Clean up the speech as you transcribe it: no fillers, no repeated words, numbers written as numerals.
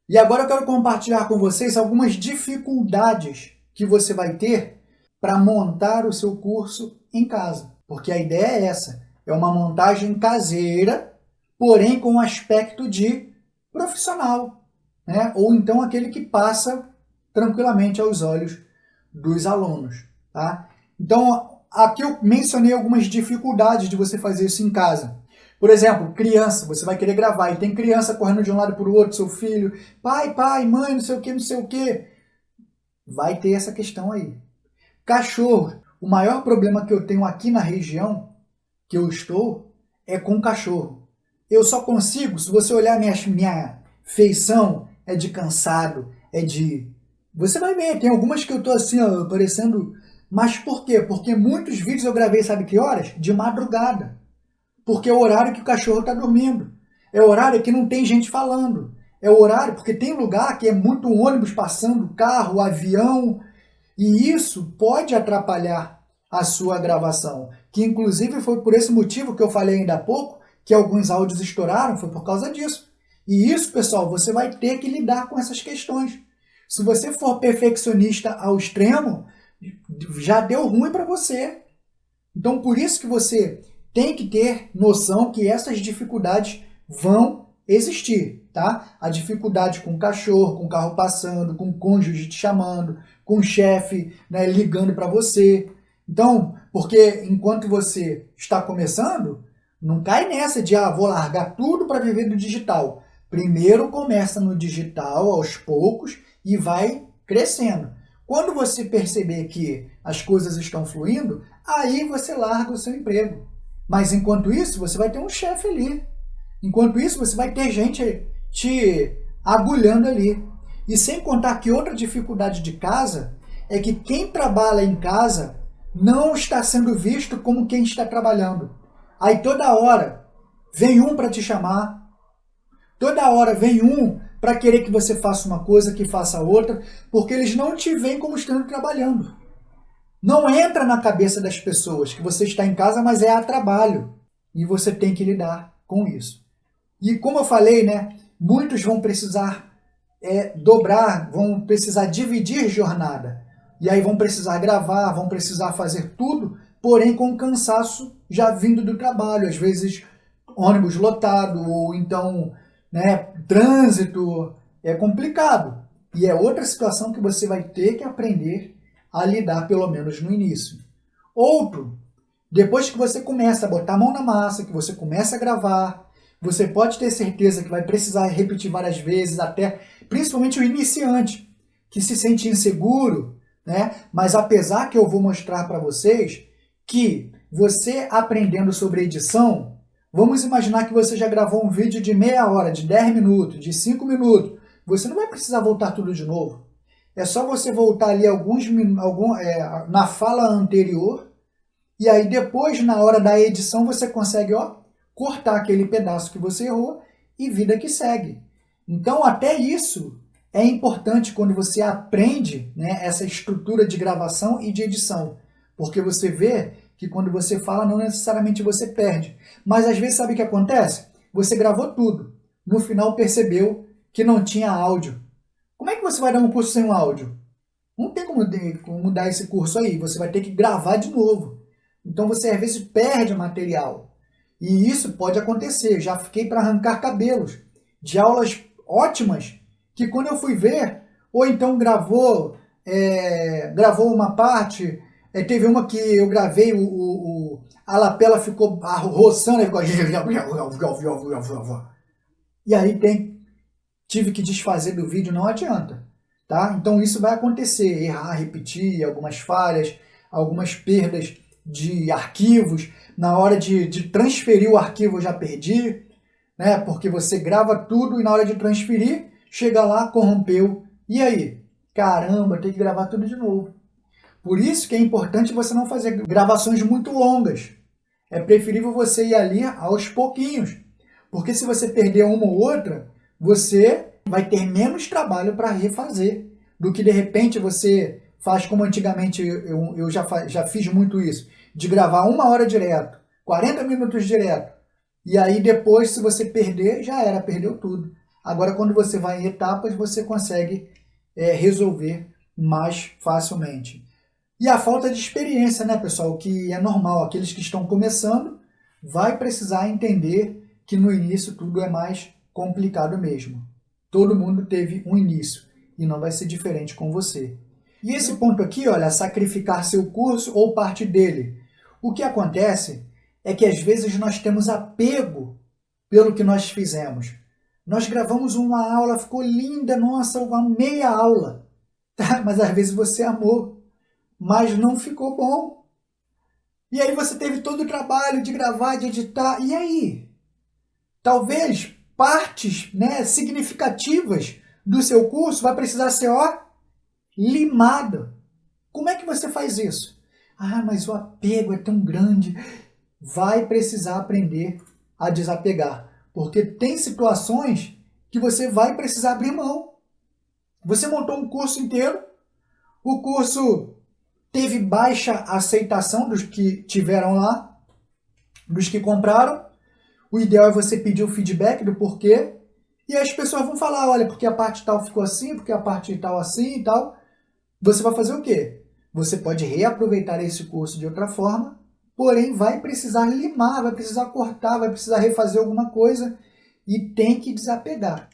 E agora eu quero compartilhar com vocês algumas dificuldades que você vai ter para montar o seu curso em casa. Porque a ideia é essa, é uma montagem caseira, porém com um aspecto de profissional, né? Ou então aquele que passa tranquilamente aos olhos dos alunos, tá? Então, aqui eu mencionei algumas dificuldades de você fazer isso em casa. Por exemplo, criança, você vai querer gravar e tem criança correndo de um lado para o outro, seu filho, pai, mãe, não sei o que, não sei o que. Vai ter essa questão aí. Cachorro, o maior problema que eu tenho aqui na região que eu estou é com cachorro. Eu só consigo, se você olhar minha feição, é de cansado, é de... Você vai ver, tem algumas que eu tô assim, ó, parecendo... Mas por quê? Porque muitos vídeos eu gravei, sabe que horas? De madrugada. Porque é o horário que o cachorro está dormindo. É o horário que não tem gente falando. É o horário, porque tem lugar que é muito ônibus passando, carro, avião, e isso pode atrapalhar a sua gravação. Que inclusive foi por esse motivo que eu falei ainda há pouco, que alguns áudios estouraram, foi por causa disso. E isso, pessoal, você vai ter que lidar com essas questões. Se você for perfeccionista ao extremo, já deu ruim para você. Então, por isso que você tem que ter noção que essas dificuldades vão existir, tá? A dificuldade com o cachorro, com o carro passando, com o cônjuge te chamando, com o chefe, né, ligando para você. Então, porque enquanto você está começando, não cai nessa de, vou largar tudo para viver do digital. Primeiro começa no digital, aos poucos, e vai crescendo. Quando você perceber que as coisas estão fluindo, aí você larga o seu emprego. Mas enquanto isso, você vai ter um chefe ali. Enquanto isso, você vai ter gente te agulhando ali. E sem contar que outra dificuldade de casa é que quem trabalha em casa não está sendo visto como quem está trabalhando. Aí toda hora vem um para te chamar, toda hora vem um para querer que você faça uma coisa, que faça outra, porque eles não te veem como estando trabalhando. Não entra na cabeça das pessoas que você está em casa, mas é a trabalho. E você tem que lidar com isso. E como eu falei, né, muitos vão precisar dobrar, vão precisar dividir jornada. E aí vão precisar gravar, vão precisar fazer tudo, porém com cansaço já vindo do trabalho. Às vezes ônibus lotado, ou então, né, trânsito. É complicado. E é outra situação que você vai ter que aprender a lidar, pelo menos no início. Outro, depois que você começa a botar a mão na massa, que você começa a gravar, você pode ter certeza que vai precisar repetir várias vezes, até principalmente o iniciante, que se sente inseguro, né? Mas apesar que eu vou mostrar para vocês que você aprendendo sobre edição, vamos imaginar que você já gravou um vídeo de meia hora, de 10 minutos, de 5 minutos, você não vai precisar voltar tudo de novo. É só você voltar ali na fala anterior, e aí depois, na hora da edição, você consegue cortar aquele pedaço que você errou e vida que segue. Então, até isso é importante quando você aprende, né, essa estrutura de gravação e de edição. Porque você vê que quando você fala, não necessariamente você perde. Mas às vezes, sabe o que acontece? Você gravou tudo. No final, percebeu que não tinha áudio. Como é que você vai dar um curso sem um áudio? Não tem como dar esse curso aí. Você vai ter que gravar de novo. Então você às vezes perde material. E isso pode acontecer. Já fiquei para arrancar cabelos de aulas ótimas que quando eu fui ver, ou então gravou uma parte, teve uma que eu gravei, a lapela ficou roçando, ficou... E aí tive que desfazer do vídeo, não adianta. Tá? Então isso vai acontecer, errar, repetir, algumas falhas, algumas perdas de arquivos. Na hora de transferir o arquivo eu já perdi, né? Porque você grava tudo e na hora de transferir, chega lá, corrompeu. E aí? Caramba, tem que gravar tudo de novo. Por isso que é importante você não fazer gravações muito longas. É preferível você ir ali aos pouquinhos. Porque se você perder uma ou outra, você vai ter menos trabalho para refazer do que de repente você faz como antigamente eu já fiz muito isso, de gravar 1 hora direto, 40 minutos direto, e aí depois se você perder, já era, perdeu tudo. Agora, quando você vai em etapas, você consegue resolver mais facilmente. E a falta de experiência, né, pessoal? Que é normal. Aqueles que estão começando vai precisar entender que no início tudo é mais complicado mesmo. Todo mundo teve um início e não vai ser diferente com você. E esse ponto aqui, olha, sacrificar seu curso ou parte dele. O que acontece é que às vezes nós temos apego pelo que nós fizemos. Nós gravamos uma aula, ficou linda, nossa, eu amei a aula. Tá? Mas às vezes você amou, mas não ficou bom. E aí você teve todo o trabalho de gravar, de editar, e aí? Talvez partes, né, significativas do seu curso vai precisar ser, limada. Como é que você faz isso? Ah, mas o apego é tão grande. Vai precisar aprender a desapegar, porque tem situações que você vai precisar abrir mão. Você montou um curso inteiro, o curso teve baixa aceitação dos que tiveram lá, dos que compraram. O ideal é você pedir o feedback do porquê, e as pessoas vão falar, olha, porque a parte tal ficou assim, porque a parte tal assim e tal. Você vai fazer o quê? Você pode reaproveitar esse curso de outra forma, porém vai precisar limar, vai precisar cortar, vai precisar refazer alguma coisa e tem que desapegar.